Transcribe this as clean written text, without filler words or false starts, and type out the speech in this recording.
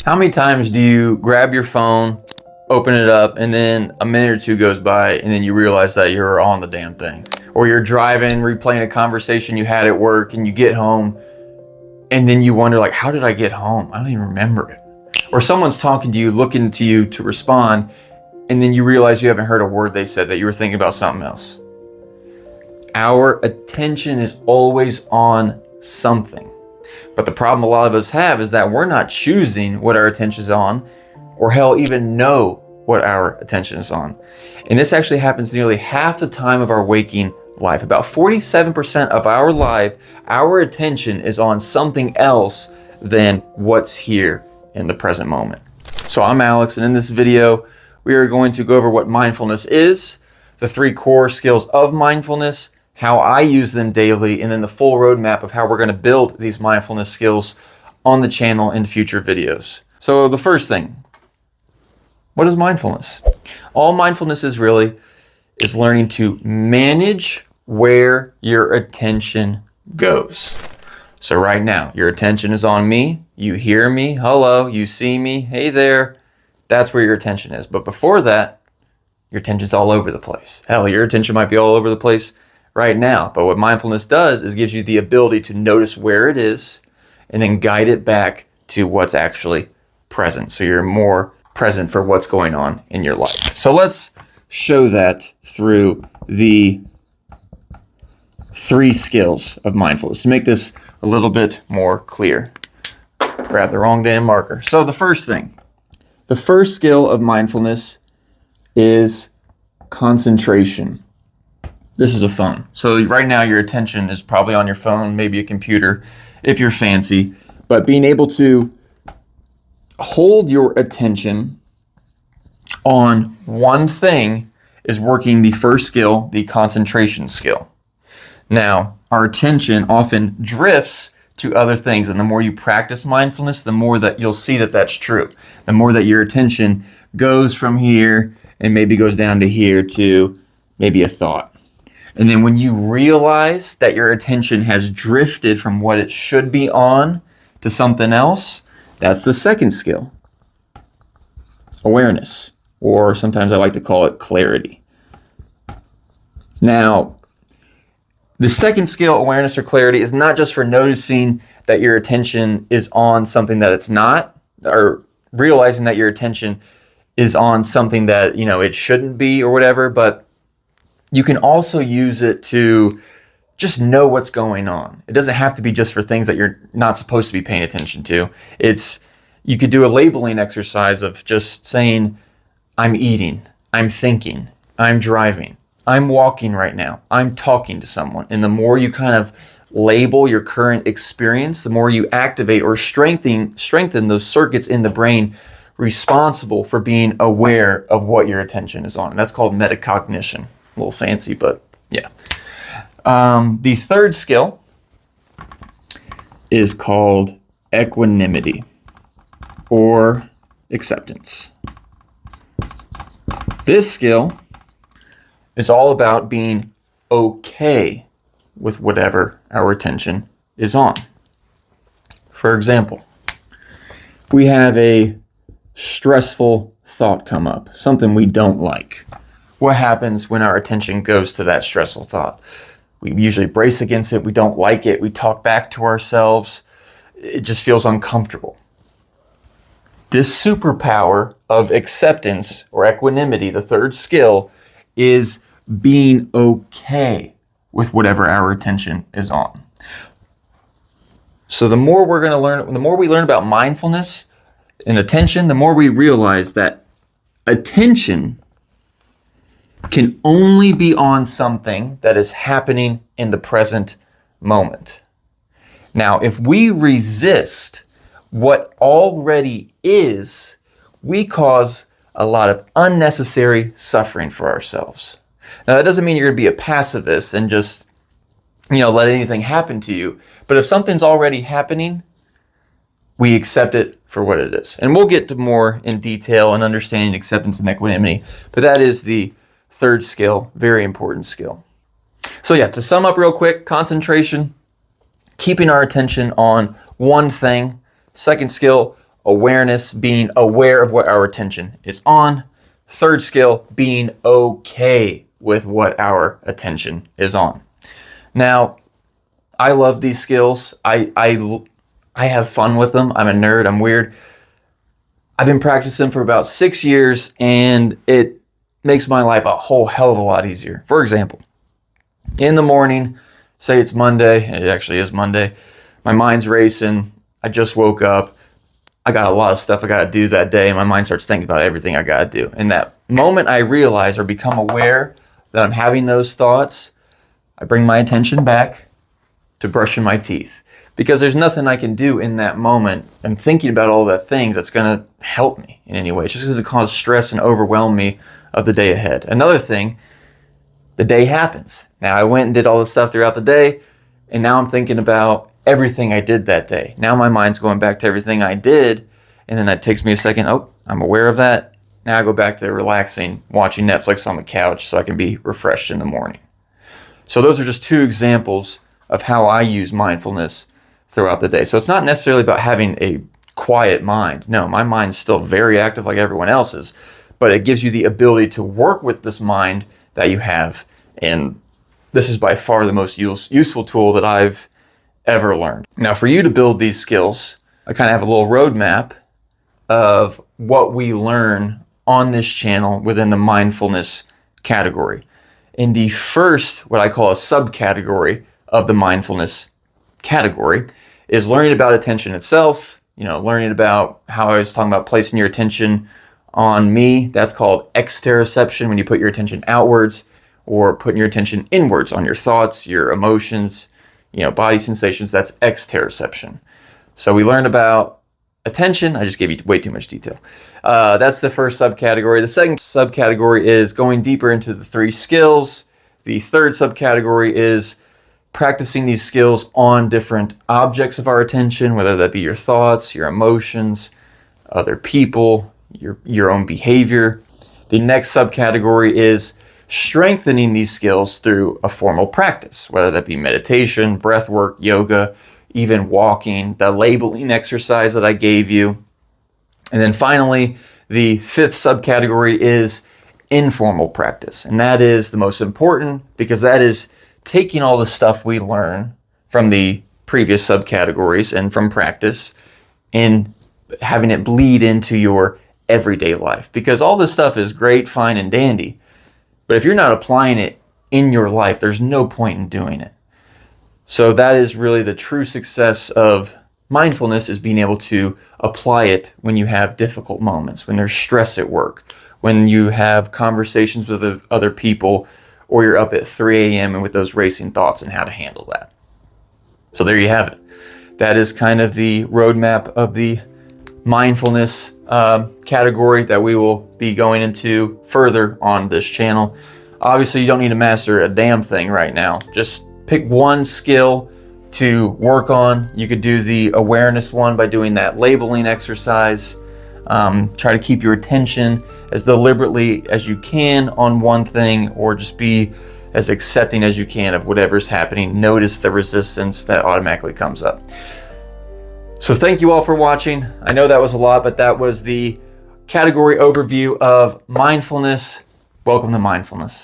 How many times do you grab your phone, open it up, and then a minute or two goes by and then you realize that you're on the damn thing? Or you're driving, replaying a conversation you had at work, and you get home and then you wonder, like, how did I get home? I don't even remember it. Or someone's talking to you, looking to you to respond, and then you realize you haven't heard a word they said, that you were thinking about something else. Our attention is always on something. But the problem a lot of us have is that we're not choosing what our attention is on, or hell, even know what our attention is on. And this actually happens nearly half the time of our waking life. About 47% of our life, our attention is on something else than what's here in the present moment. So I'm Alex, and in this video, we are going to go over what mindfulness is, the 3 core skills of mindfulness, how I use them daily, and then the full roadmap of how we're going to build these mindfulness skills on the channel in future videos. So the first thing, what is mindfulness? All mindfulness is really is learning to manage where your attention goes. So right now, your attention is on me, you hear me, hello, you see me, hey there, that's where your attention is. But before that, your attention's all over the place. Hell, your attention might be all over the place right now. But what mindfulness does is gives you the ability to notice where it is and then guide it back to what's actually present. So you're more present for what's going on in your life. So let's show that through the 3 skills of mindfulness to make this a little bit more clear. Grab the wrong damn marker. So the first skill of mindfulness is concentration. This is a phone. So right now your attention is probably on your phone, maybe a computer if you're fancy, but being able to hold your attention on one thing is working the first skill, the concentration skill. Now, our attention often drifts to other things, and the more you practice mindfulness, the more that you'll see that that's true. The more that your attention goes from here and maybe goes down to here to maybe a thought. And then when you realize that your attention has drifted from what it should be on to something else, that's the second skill, awareness, or sometimes I like to call it clarity. Now, the second skill, awareness or clarity, is not just for noticing that your attention is on something that it's not, or realizing that your attention is on something that, it shouldn't be or whatever, but you can also use it to just know what's going on. It doesn't have to be just for things that you're not supposed to be paying attention to. You could do a labeling exercise of just saying, I'm eating, I'm thinking, I'm driving, I'm walking right now, I'm talking to someone. And the more you kind of label your current experience, the more you activate or strengthen those circuits in the brain responsible for being aware of what your attention is on. And that's called metacognition. A little fancy, but yeah. The third skill is called equanimity or acceptance. This skill is all about being okay with whatever our attention is on. For example, we have a stressful thought come up, something we don't like. What happens when our attention goes to that stressful thought? We usually brace against it. We don't like it. We talk back to ourselves. It just feels uncomfortable. This superpower of acceptance or equanimity, the third skill, is being okay with whatever our attention is on. So the more we learn about mindfulness and attention, the more we realize that attention can only be on something that is happening in the present moment. Now, if we resist what already is, we cause a lot of unnecessary suffering for ourselves. Now, that doesn't mean you're going to be a pacifist and just, let anything happen to you. But if something's already happening, we accept it for what it is. And we'll get to more in detail and understanding acceptance and equanimity. But that is the third skill, very important skill. So yeah, to sum up real quick, concentration, keeping our attention on one thing. Second skill, awareness, being aware of what our attention is on. Third skill, being okay with what our attention is on. Now, I love these skills. I have fun with them. I'm a nerd. I'm weird. I've been practicing for about 6 years, and it makes my life a whole hell of a lot easier. For example, in the morning, say it's Monday, and it actually is Monday, my mind's racing, I just woke up, I got a lot of stuff I got to do that day, and my mind starts thinking about everything I got to do. And that moment I realize or become aware that I'm having those thoughts, I bring my attention back to brushing my teeth. Because there's nothing I can do in that moment. I'm thinking about all the things that's going to help me in any way. It's just going to cause stress and overwhelm me of the day ahead. Another thing, the day happens. Now I went and did all this stuff throughout the day, and now I'm thinking about everything I did that day. Now my mind's going back to everything I did, and then that takes me a second. Oh, I'm aware of that. Now I go back to relaxing, watching Netflix on the couch so I can be refreshed in the morning. So those are just two examples of how I use mindfulness throughout the day. So it's not necessarily about having a quiet mind. No, my mind's still very active like everyone else's, but it gives you the ability to work with this mind that you have. And this is by far the most useful tool that I've ever learned. Now, for you to build these skills, I kind of have a little roadmap of what we learn on this channel within the mindfulness category. In the first, what I call a subcategory of the mindfulness category, is learning about attention itself, learning about how I was talking about placing your attention on me. That's called exteroception, when you put your attention outwards, or putting your attention inwards on your thoughts, your emotions, body sensations. That's exteroception. So we learned about attention. I just gave you way too much detail. That's the first subcategory. The second subcategory is going deeper into the 3 skills. The third subcategory is practicing these skills on different objects of our attention, whether that be your thoughts, your emotions, other people, your own behavior. The next subcategory is strengthening these skills through a formal practice, whether that be meditation, breath work, yoga, even walking, the labeling exercise that I gave you. And then finally, the 5th subcategory is informal practice. And that is the most important, because that is taking all the stuff we learn from the previous subcategories and from practice and having it bleed into your everyday life. Because all this stuff is great, fine, and dandy, but if you're not applying it in your life, there's no point in doing it. So that is really the true success of mindfulness, is being able to apply it when you have difficult moments, when there's stress at work, when you have conversations with other people, or you're up at 3 a.m. and with those racing thoughts, and how to handle that. So there you have it. That is kind of the roadmap of the mindfulness category that we will be going into further on this channel. Obviously, you don't need to master a damn thing right now. Just pick one skill to work on. You could do the awareness one by doing that labeling exercise. Try to keep your attention as deliberately as you can on one thing, or just be as accepting as you can of whatever's happening. Notice the resistance that automatically comes up. So thank you all for watching. I know that was a lot, but that was the category overview of mindfulness. Welcome to mindfulness.